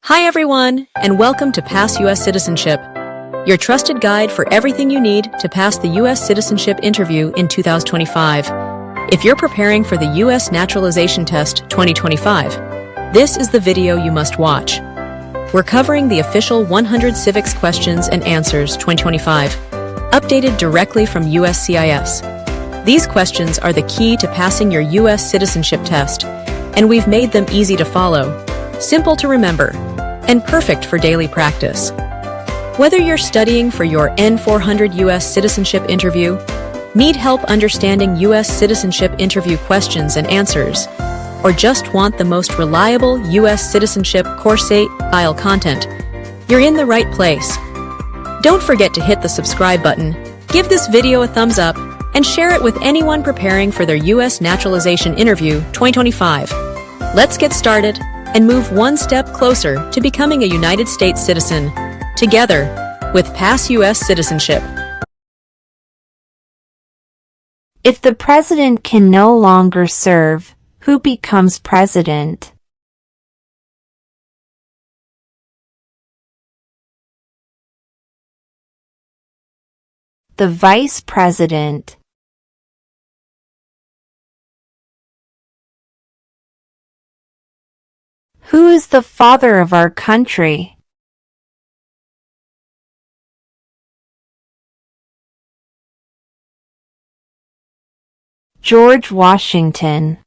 Hi everyone, and welcome to Pass U.S. Citizenship, your trusted guide for everything you need to pass the U.S. citizenship interview in 2025. If you're preparing for the U.S. Naturalization Test 2025, this is the video you must watch. We're covering the official 100 Civics Questions and Answers 2025, updated directly from USCIS. These questions are the key to passing your U.S. citizenship test, and we've made them easy to follow, simple to remember, and perfect for daily practice. Whether you're studying for your N400 U.S. citizenship interview, need help understanding U.S. citizenship interview questions and answers, or just want the most reliable U.S. citizenship course-style content, you're in the right place. Don't forget to hit the subscribe button, give this video a thumbs up, and share it with anyone preparing for their U.S. naturalization interview 2025. Let's get started and move one step closer to becoming a United States citizen, together with Pass U.S. Citizenship. If the president can no longer serve, who becomes president? The vice president. Who is the father of our country? George Washington.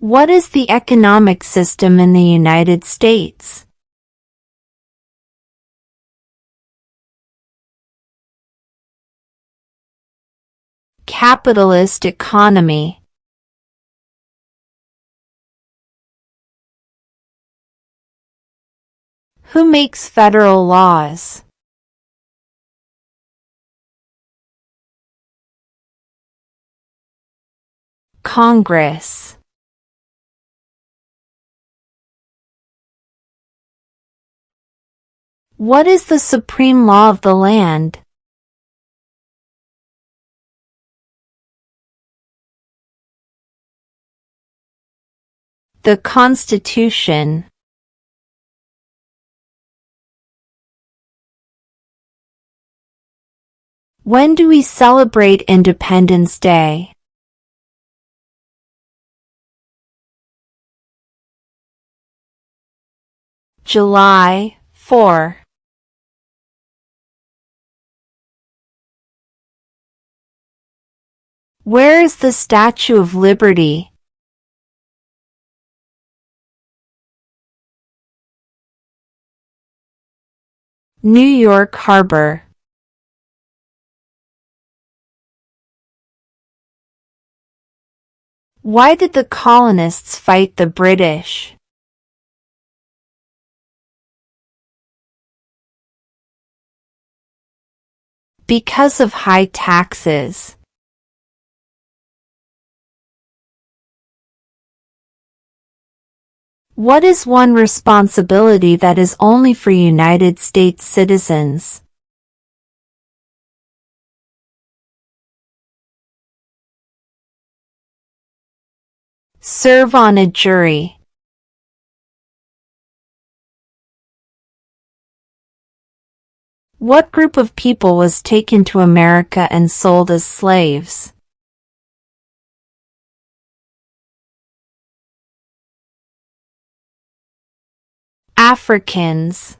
What is the economic system in the United States? Capitalist economy. Who makes federal laws? Congress. What is the supreme law of the land? The Constitution. When do we celebrate Independence Day? July 4. Where is the Statue of Liberty? New York Harbor. Why did the colonists fight the British? Because of high taxes. What is one responsibility that is only for United States citizens? Serve on a jury. What group of people was taken to America and sold as slaves? Africans.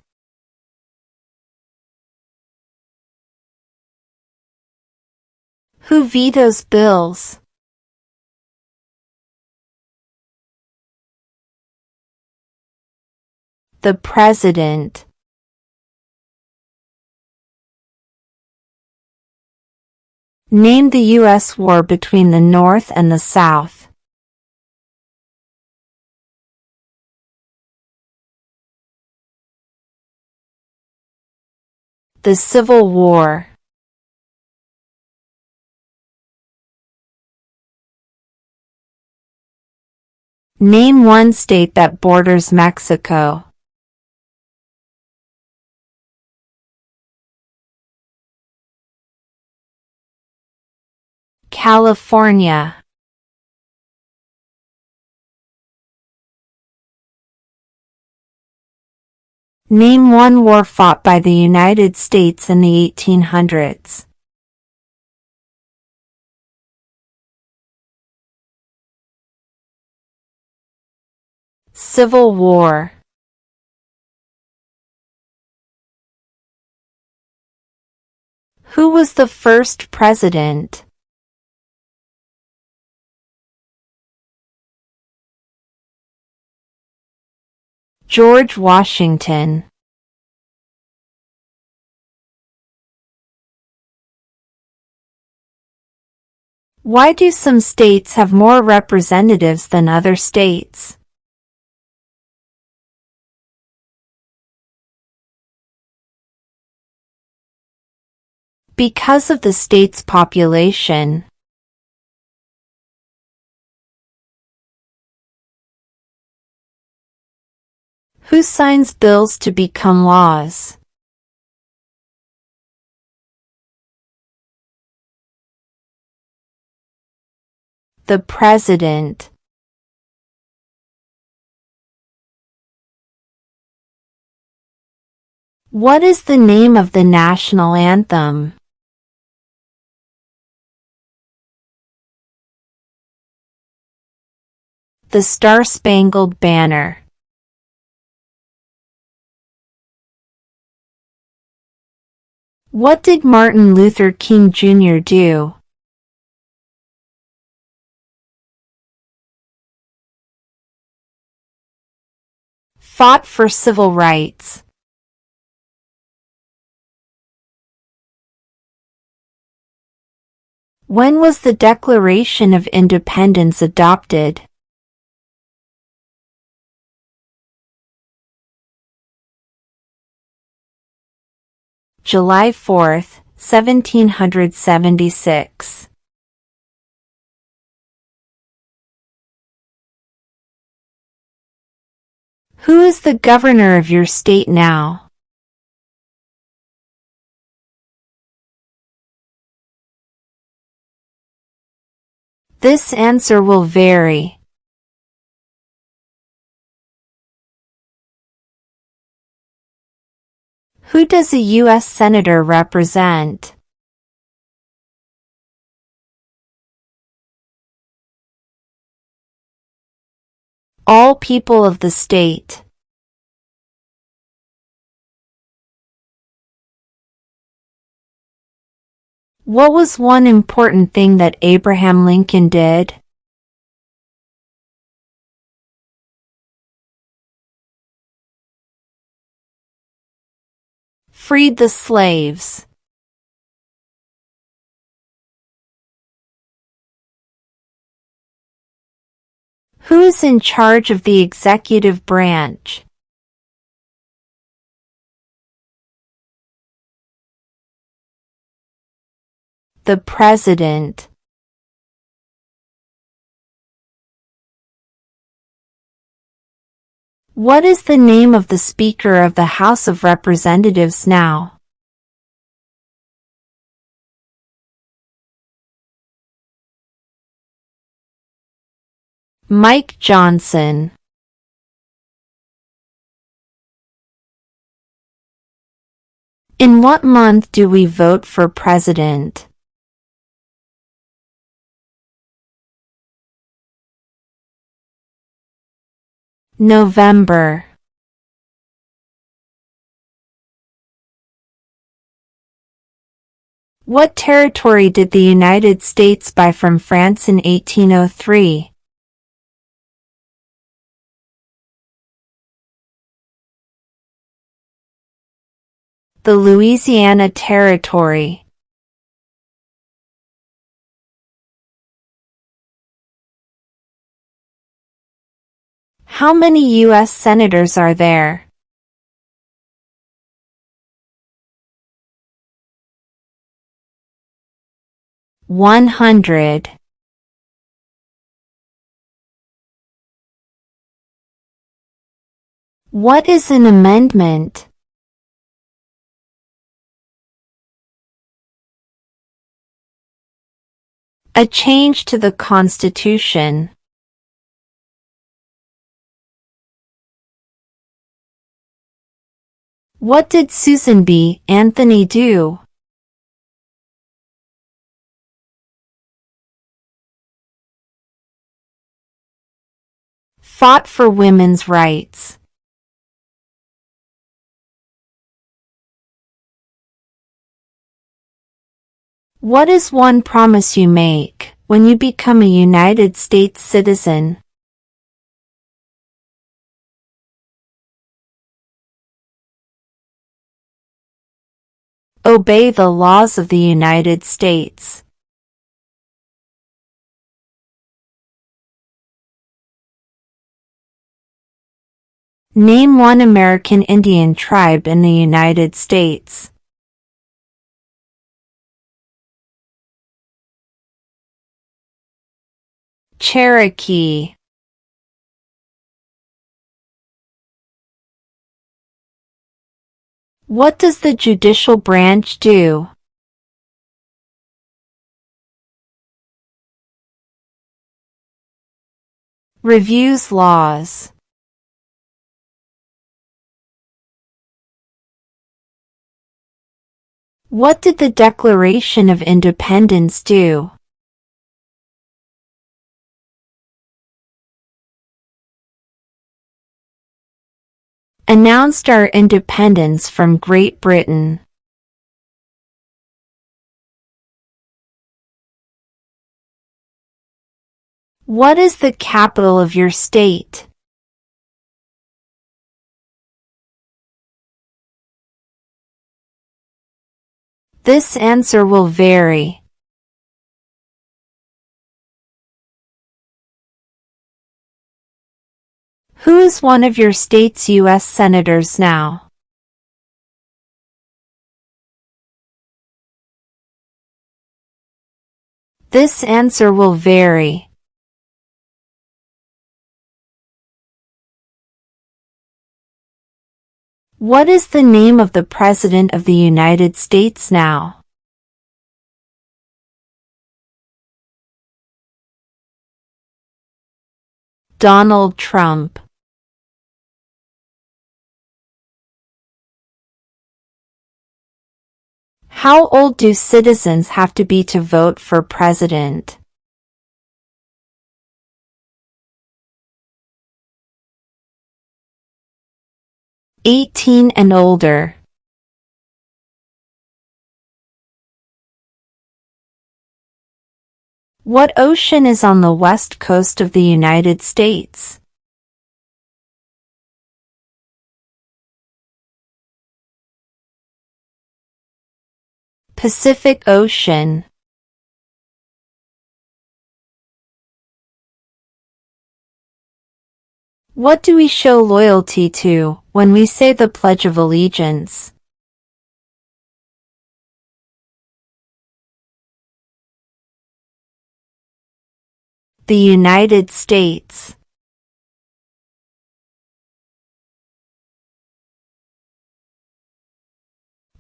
Who vetoes bills? The President. Name the U.S. war between the North and the South. The Civil War. Name one state that borders Mexico. California. Name one war fought by the United States in the 1800s. Civil War. Who was the first president? George Washington. Why do some states have more representatives than other states? Because of the state's population. Who signs bills to become laws? The President. What is the name of the national anthem? The Star-Spangled Banner. What did Martin Luther King Jr. do? Fought for civil rights. When was the Declaration of Independence adopted? July 4, 1776. Who is the governor of your state now? This answer will vary. Who does a U.S. Senator represent? All people of the state. What was one important thing that Abraham Lincoln did? Freed the slaves. Who is in charge of the executive branch? The President. What is the name of the Speaker of the House of Representatives now? Mike Johnson. In what month do we vote for president? November. What territory did the United States buy from France in 1803? The Louisiana Territory. How many U.S. senators are there? 100. What is an amendment? A change to the Constitution. What did Susan B. Anthony do? Fought for women's rights. What is one promise you make when you become a United States citizen? Obey the laws of the United States. Name one American Indian tribe in the United States. Cherokee. What does the judicial branch do? Reviews laws. What did the Declaration of Independence do? Announced our independence from Great Britain. What is the capital of your state? This answer will vary. Who is one of your state's U.S. senators now? This answer will vary. What is the name of the President of the United States now? Donald Trump. How old do citizens have to be to vote for president? 18 and older. What ocean is on the west coast of the United States? Pacific Ocean. What do we show loyalty to when we say the Pledge of Allegiance? The United States.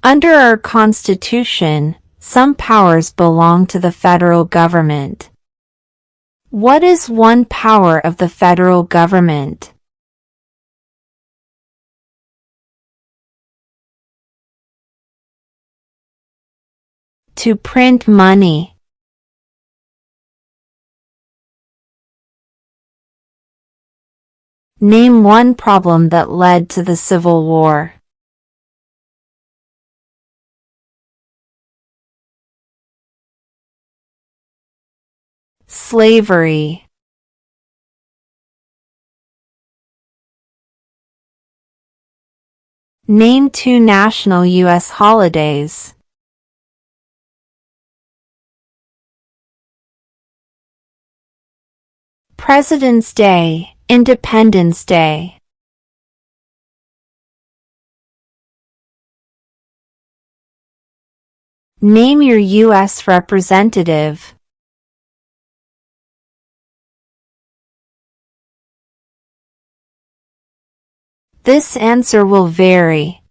Under our Constitution, some powers belong to the federal government. What is one power of the federal government? To print money. Name one problem that led to the Civil War. Slavery. Name two national U.S. holidays. President's Day, Independence Day. Name your U.S. representative. This answer will vary.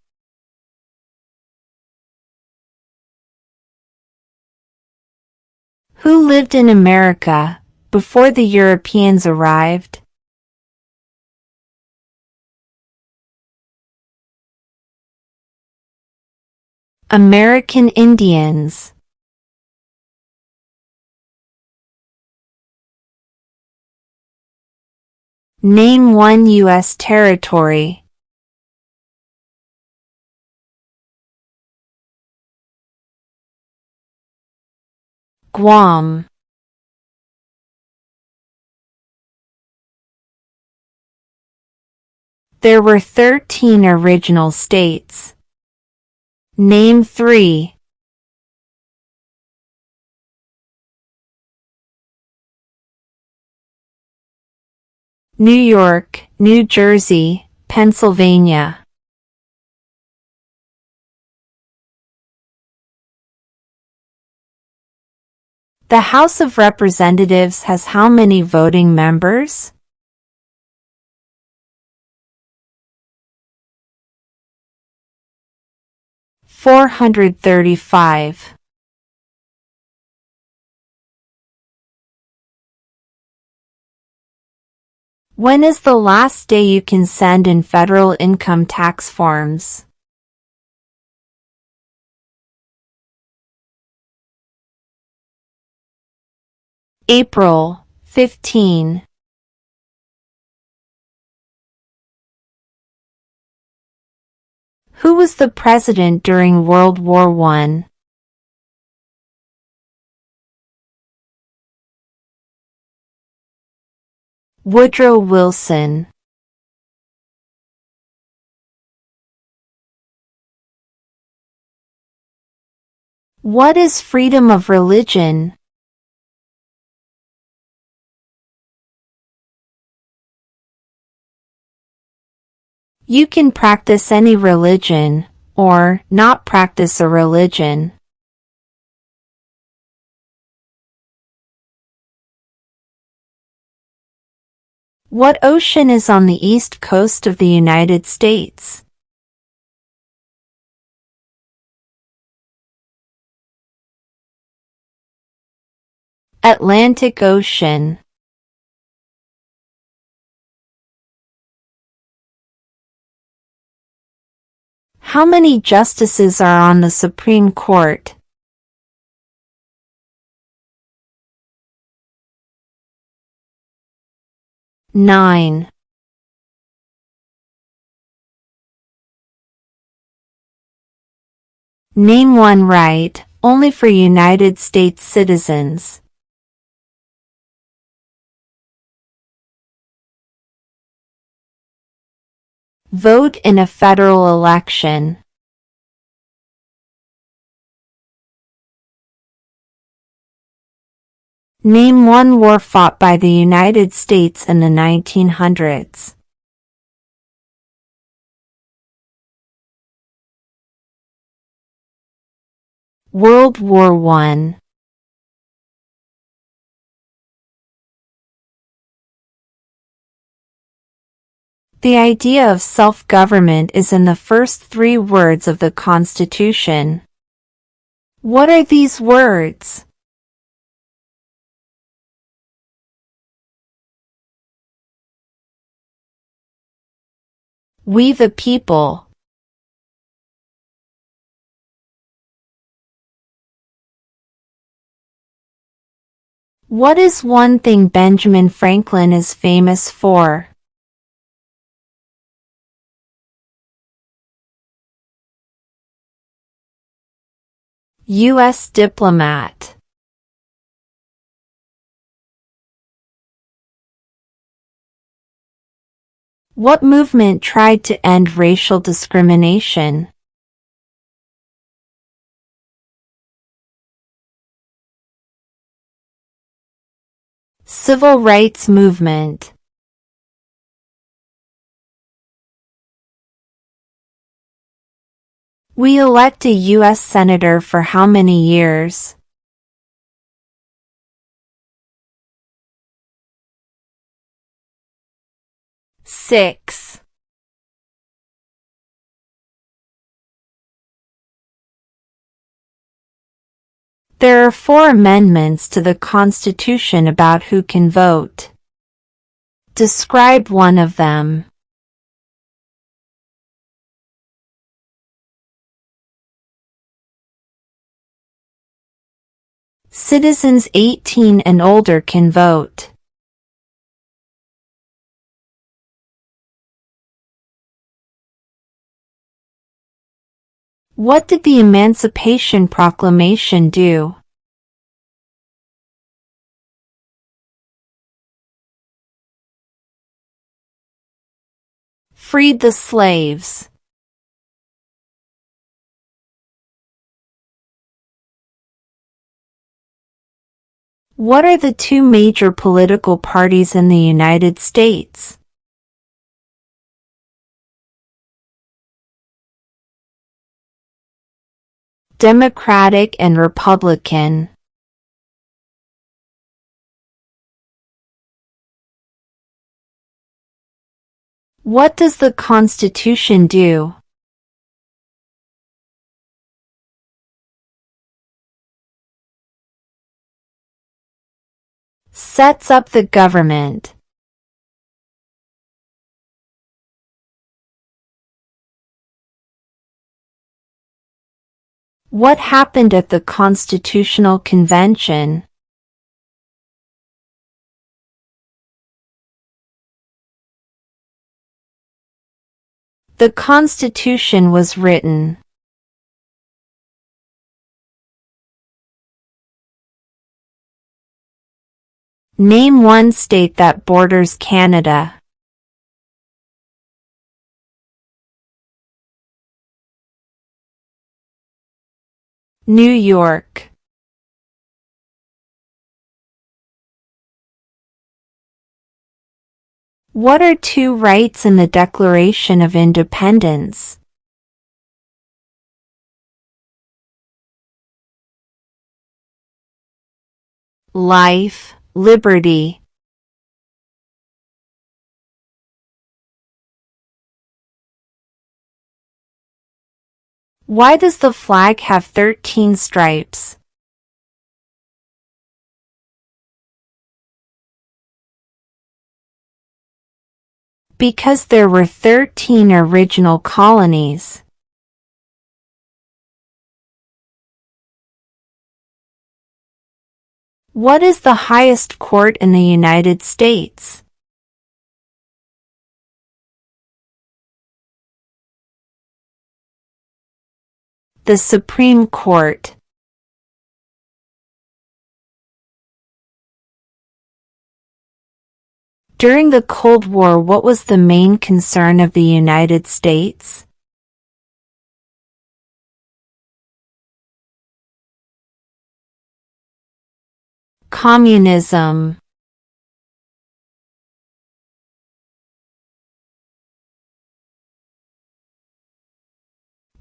Who lived in America before the Europeans arrived? American Indians. Name one U.S. territory. Guam. There were 13 original states. Name 3. New York, New Jersey, Pennsylvania. The House of Representatives has how many voting members? $435. When is the last day you can send in federal income tax forms? April 15. Who was the president during World War I? Woodrow Wilson. What is freedom of religion? You can practice any religion, or not practice a religion. What ocean is on the east coast of the United States? Atlantic Ocean. How many justices are on the Supreme Court? Nine. Name one right, only for United States citizens. Vote in a federal election. Name one war fought by the United States in the 1900s. World War I. The idea of self-government is in the first 3 words of the Constitution. What are these words? We the people. What is one thing Benjamin Franklin is famous for? U.S. diplomat. What movement tried to end racial discrimination? Civil rights movement. We elect a U.S. Senator for how many years? 6. There are 4 amendments to the Constitution about who can vote. Describe one of them. Citizens 18 and older can vote. What did the Emancipation Proclamation do? Freed the slaves. What are the two major political parties in the United States? Democratic and Republican. What does the Constitution do? Sets up the government. What happened at the Constitutional Convention? The Constitution was written. Name one state that borders Canada. New York. What are two rights in the Declaration of Independence? Life, liberty. Why does the flag have 13 stripes? Because there were 13 original colonies. What is the highest court in the United States? The Supreme Court. During the Cold War, what was the main concern of the United States? Communism.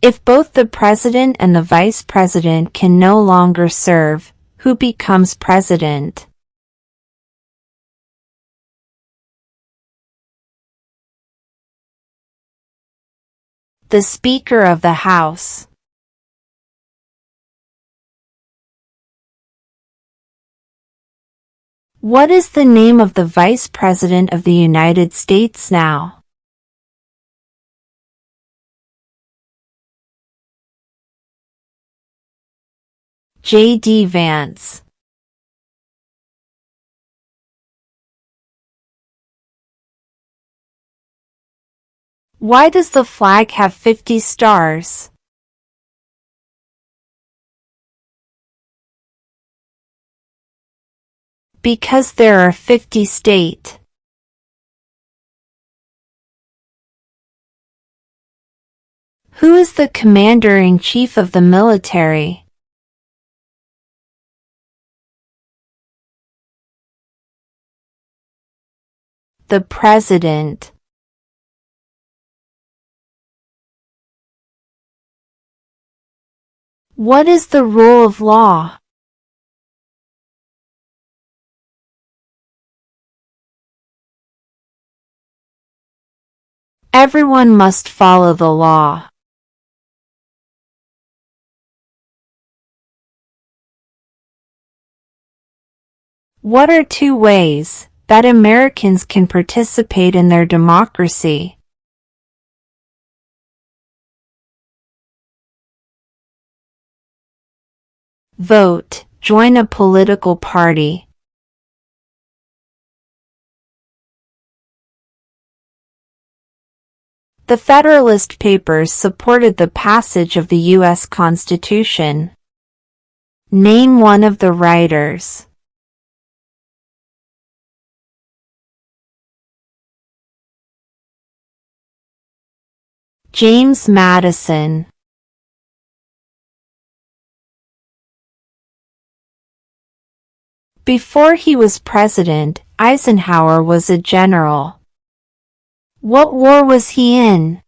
If both the president and the vice president can no longer serve, who becomes president? The Speaker of the House. What is the name of the Vice President of the United States now? J.D. Vance. Why does the flag have 50 stars? Because there are 50 states. Who is the Commander-in-Chief of the military? The President. What is the rule of law? Everyone must follow the law. What are two ways that Americans can participate in their democracy? Vote Join a political party. The Federalist Papers supported the passage of the U.S. Constitution. Name one of the writers. James Madison. Before he was president, Eisenhower was a general. What war was he in?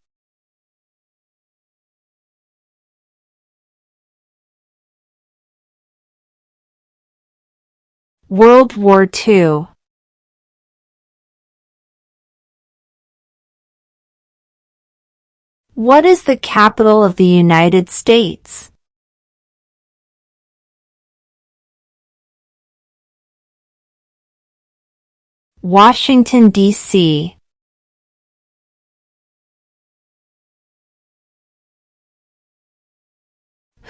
World War II. What is the capital of the United States? Washington, D.C.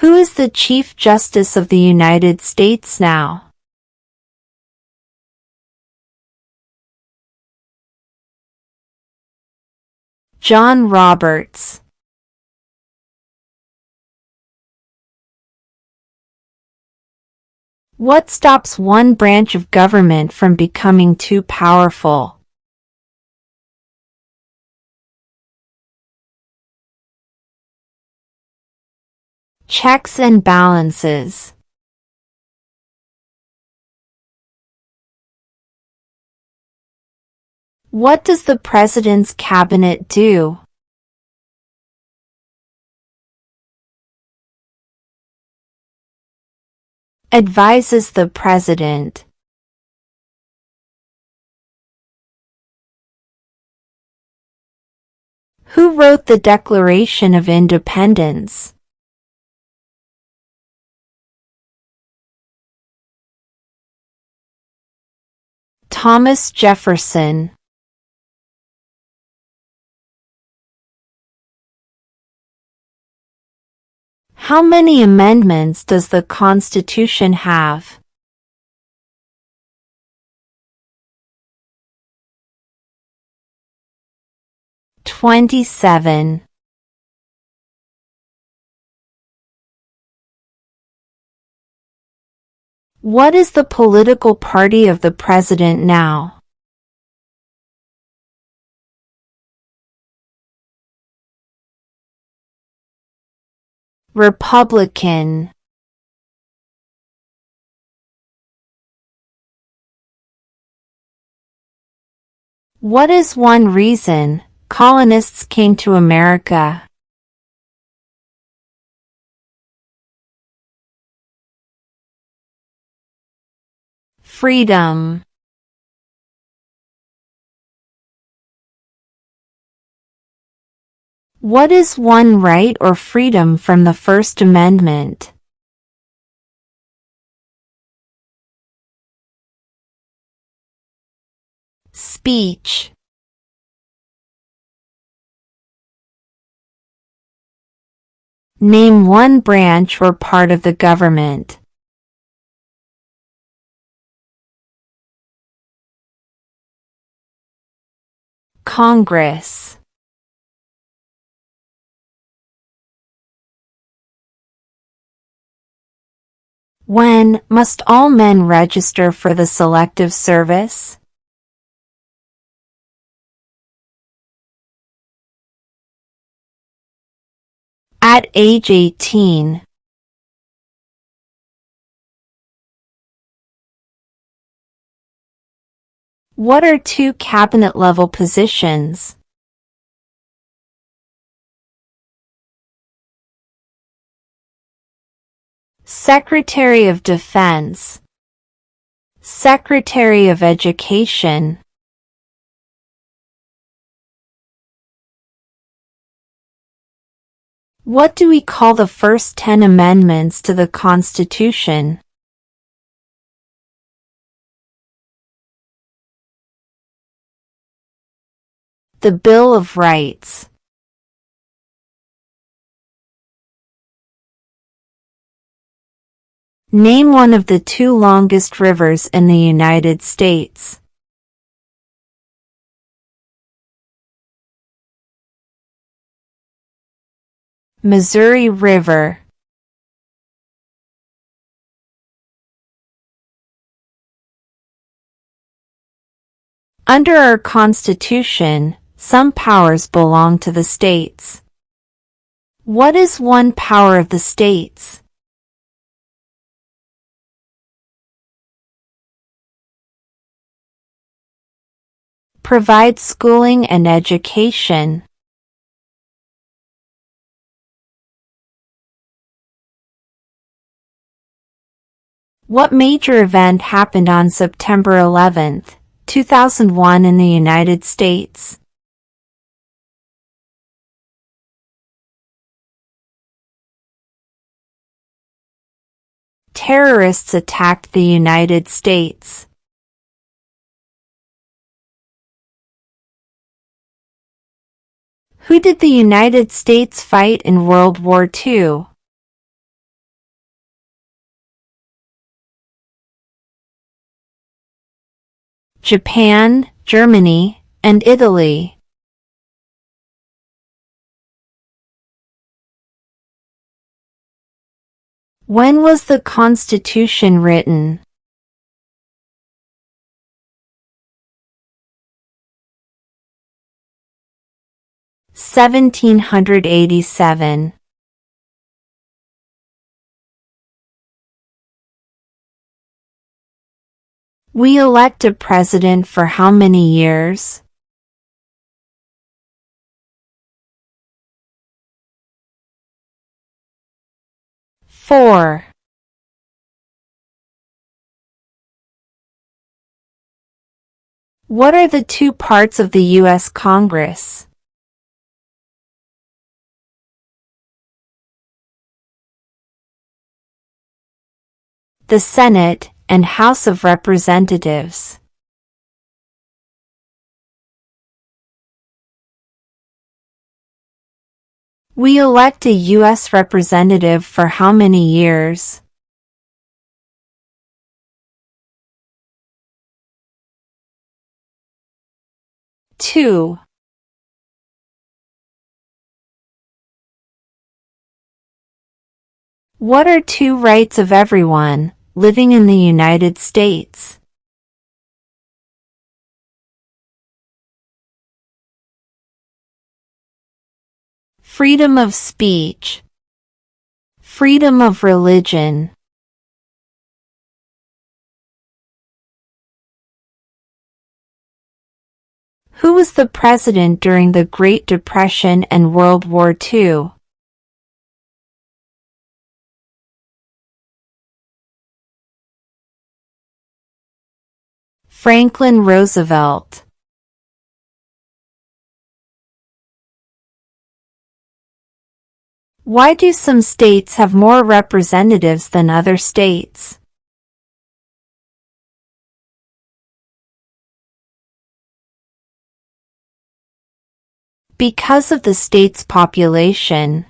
Who is the Chief Justice of the United States now? John Roberts. What stops one branch of government from becoming too powerful? Checks and balances. What does the President's cabinet do? Advises the President. Who wrote the Declaration of Independence? Thomas Jefferson. How many amendments does the Constitution have? 27. What is the political party of the President now? Republican. What is one reason colonists came to America? Freedom. What is one right or freedom from the First Amendment? Speech. Name one branch or part of the government. Congress. When must all men register for the Selective Service? At age 18. What are two cabinet-level positions? Secretary of Defense, Secretary of Education. What do we call the first 10 amendments to the Constitution? The Bill of Rights. Name one of the two longest rivers in the United States. Missouri River. Under our Constitution, some powers belong to the states. What is one power of the states? Provide schooling and education. What major event happened on September 11, 2001 in the United States? Terrorists attacked the United States. Who did the United States fight in World War II? Japan, Germany, and Italy. When was the Constitution written? (1787). We elect a president for how many years? Four. What are the two parts of the U.S. Congress? The Senate and House of Representatives. We elect a U.S. representative for how many years? Two. What are two rights of everyone living in the United States? Freedom of speech. Freedom of religion. Who was the president during the Great Depression and World War II? Franklin Roosevelt. Why do some states have more representatives than other states? Because of the state's population.